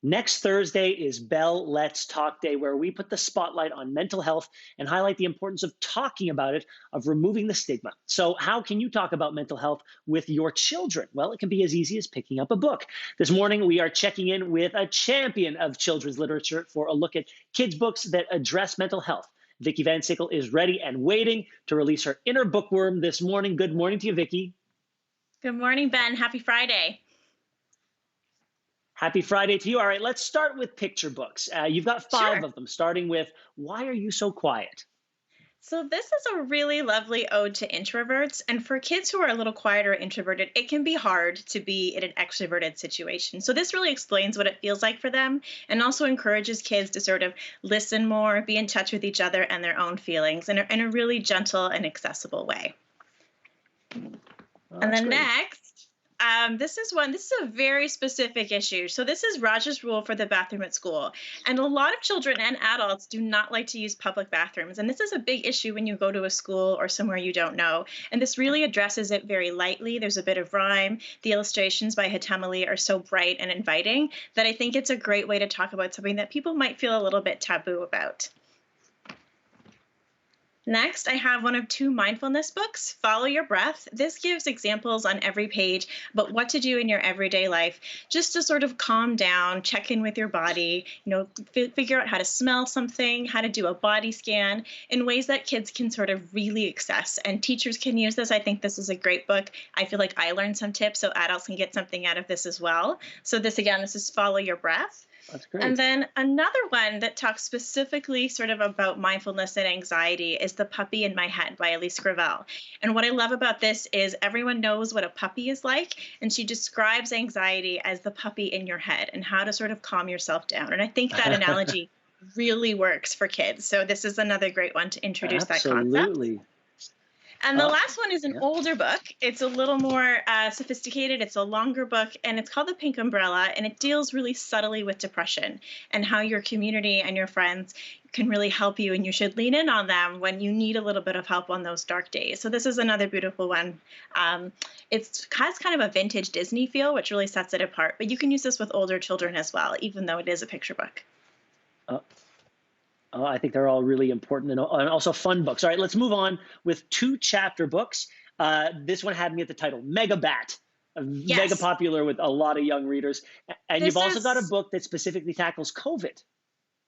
Next Thursday is Bell Let's Talk Day, where we put the spotlight on mental health and highlight the importance of talking about it, of removing the stigma. So, how can you talk about mental health with your children? Well, it can be as easy as picking up a book. This morning, we are checking in with a champion of children's literature for a look at kids' books that address mental health. Vikki Vansickle is ready and waiting to release her inner bookworm this morning. Good morning to you, Vikki. Good morning, Ben. Happy Friday. Happy Friday to you. All right, let's start with picture books. You've got five Sure. of them, starting with Why Are You So Quiet? So, this is a really lovely ode to introverts. And for kids who are a little quiet or introverted, it can be hard to be in an extroverted situation. So, this really explains what it feels like for them and also encourages kids to sort of listen more, be in touch with each other and their own feelings in a really gentle and accessible way. Oh, And that's then great. next, this is a very specific issue. So this is Raj's rule for the bathroom at school. And a lot of children and adults do not like to use public bathrooms. And this is a big issue when you go to a school or somewhere you don't know. And this really addresses it very lightly. There's a bit of rhyme. The illustrations by Hitamali are so bright and inviting that I think it's a great way to talk about something that people might feel a little bit taboo about. Next, I have one of two mindfulness books, Follow Your Breath. This gives examples on every page about what to do in your everyday life just to sort of calm down, check in with your body, figure out how to smell something, how to do a body scan in ways that kids can sort of really access. And teachers can use this. I think this is a great book. I feel like I learned some tips, so adults can get something out of this as well. So this is Follow Your Breath. That's And great. then another one that talks specifically sort of about mindfulness and anxiety is The Puppy in My Head by Elise Gravel. And what I love about this is everyone knows what a puppy is like, and she describes anxiety as the puppy in your head and how to sort of calm yourself down. And I think that analogy really works for kids. So this is another great one to introduce that concept. Absolutely. And the Uh, last one is an yeah. older book. It's a little more sophisticated. It's a longer book, and it's called The Pink Umbrella. And it deals really subtly with depression and how your community and your friends can really help you. And you should lean in on them when you need a little bit of help on those dark days. So this is another beautiful one. It has kind of a vintage Disney feel, which really sets it apart. But you can use this with older children as well, even though it is a picture book. Uh, I think they're all really important and also fun books. All right, let's move on with two chapter books. This one had me at the title Megabat, mega Yes, popular with a lot of young readers. And you've this also got a is book that specifically tackles COVID.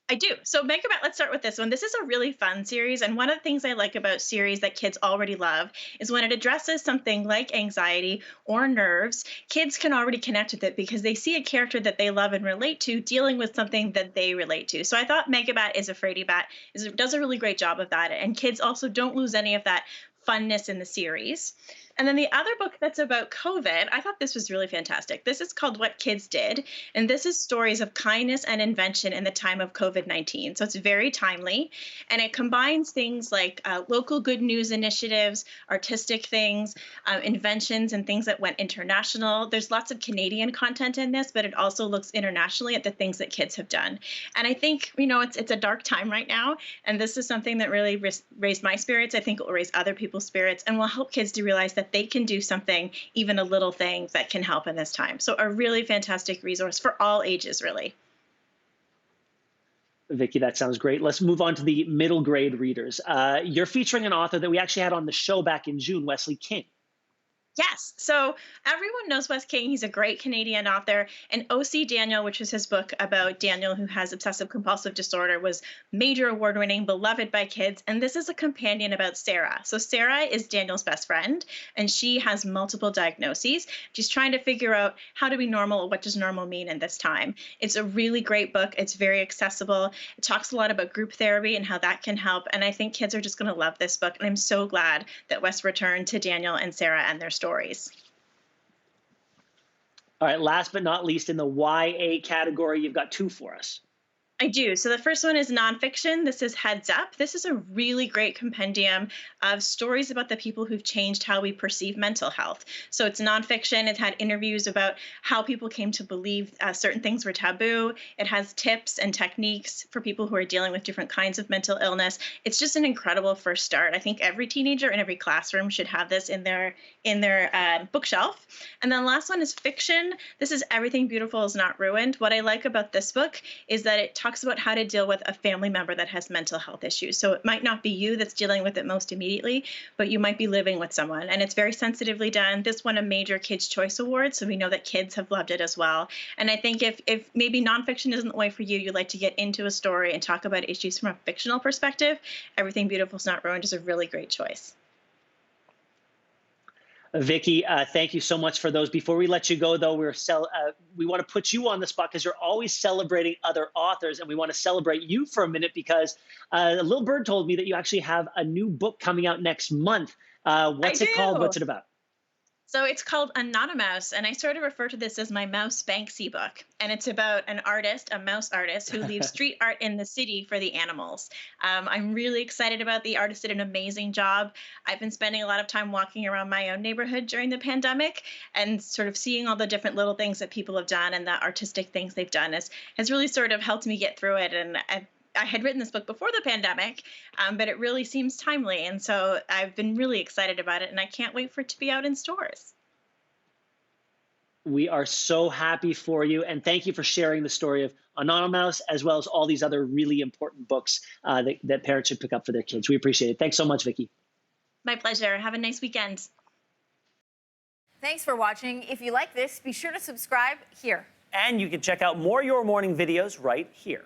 I do. So Megabat, let's start with this one. This is a really fun series. And one of the things I like about series that kids already love is when it addresses something like anxiety or nerves, kids can already connect with it because they see a character that they love and relate to dealing with something that they relate to. So I thought Megabat is a Fraidy Bat does a really great job of that. And kids also don't lose any of that funness in the series. And then the other book that's about COVID, I thought this was really fantastic. This is called What Kids Did. And this is stories of kindness and invention in the time of COVID-19. So it's very timely. And it combines things like local good news initiatives, artistic things, inventions, and things that went international. There's lots of Canadian content in this, but it also looks internationally at the things that kids have done. And I think, it's a dark time right now. And this is something that really raised my spirits. I think it will raise other people's spirits and will help kids to realize that they can do something, even a little thing that can help in this time. So a really fantastic resource for all ages, really. Vikki, that sounds great. Let's move on to the middle grade readers. You're featuring an author that we actually had on the show back in June, Wesley King. Yes. So everyone knows Wes King. He's a great Canadian author. And O.C. Daniel, which is his book about Daniel who has obsessive compulsive disorder, was major award winning, beloved by kids. And this is a companion about Sarah. So Sarah is Daniel's best friend, and she has multiple diagnoses. She's trying to figure out how to be normal. What does normal mean in this time? It's a really great book. It's very accessible. It talks a lot about group therapy and how that can help. And I think kids are just going to love this book. And I'm so glad that Wes returned to Daniel and Sarah and their stories. All right, last but not least, in the YA category, you've got two for us. I do. So the first one is nonfiction. This is Heads Up. This is a really great compendium of stories about the people who've changed how we perceive mental health. So it's nonfiction. It had interviews about how people came to believe certain things were taboo. It has tips and techniques for people who are dealing with different kinds of mental illness. It's just an incredible first start. I think every teenager in every classroom should have this in their bookshelf. And then the last one is fiction. This is Everything Beautiful Is Not Ruined. What I like about this book is that it talks about how to deal with a family member that has mental health issues. So it might not be you that's dealing with it most immediately, but you might be living with someone. And it's very sensitively done. This won a major Kids' Choice Award, so we know that kids have loved it as well. And I think if maybe nonfiction isn't the way for you, you'd like to get into a story and talk about issues from a fictional perspective, Everything Beautiful Is Not Ruined is a really great choice. Vikki, thank you so much for those. Before we let you go, though, we want to put you on the spot because you're always celebrating other authors, and we want to celebrate you for a minute because a little bird told me that you actually have a new book coming out next month. What's it called? What's it about? So it's called Anonymous, and I sort of refer to this as my Mouse Banksy book. And it's about an artist, a mouse artist, who leaves street art in the city for the animals. I'm really excited about the artist did an amazing job. I've been spending a lot of time walking around my own neighborhood during the pandemic and sort of seeing all the different little things that people have done and the artistic things they've done has really sort of helped me get through it. And I had written this book before the pandemic, but it really seems timely. And so I've been really excited about it, and I can't wait for it to be out in stores. We are so happy for you, and thank you for sharing the story of Anonymous as well as all these other really important books that parents should pick up for their kids. We appreciate it. Thanks so much, Vikki. My pleasure. Have a nice weekend. Thanks for watching. If you like this, be sure to subscribe here. And you can check out more Your Morning videos right here.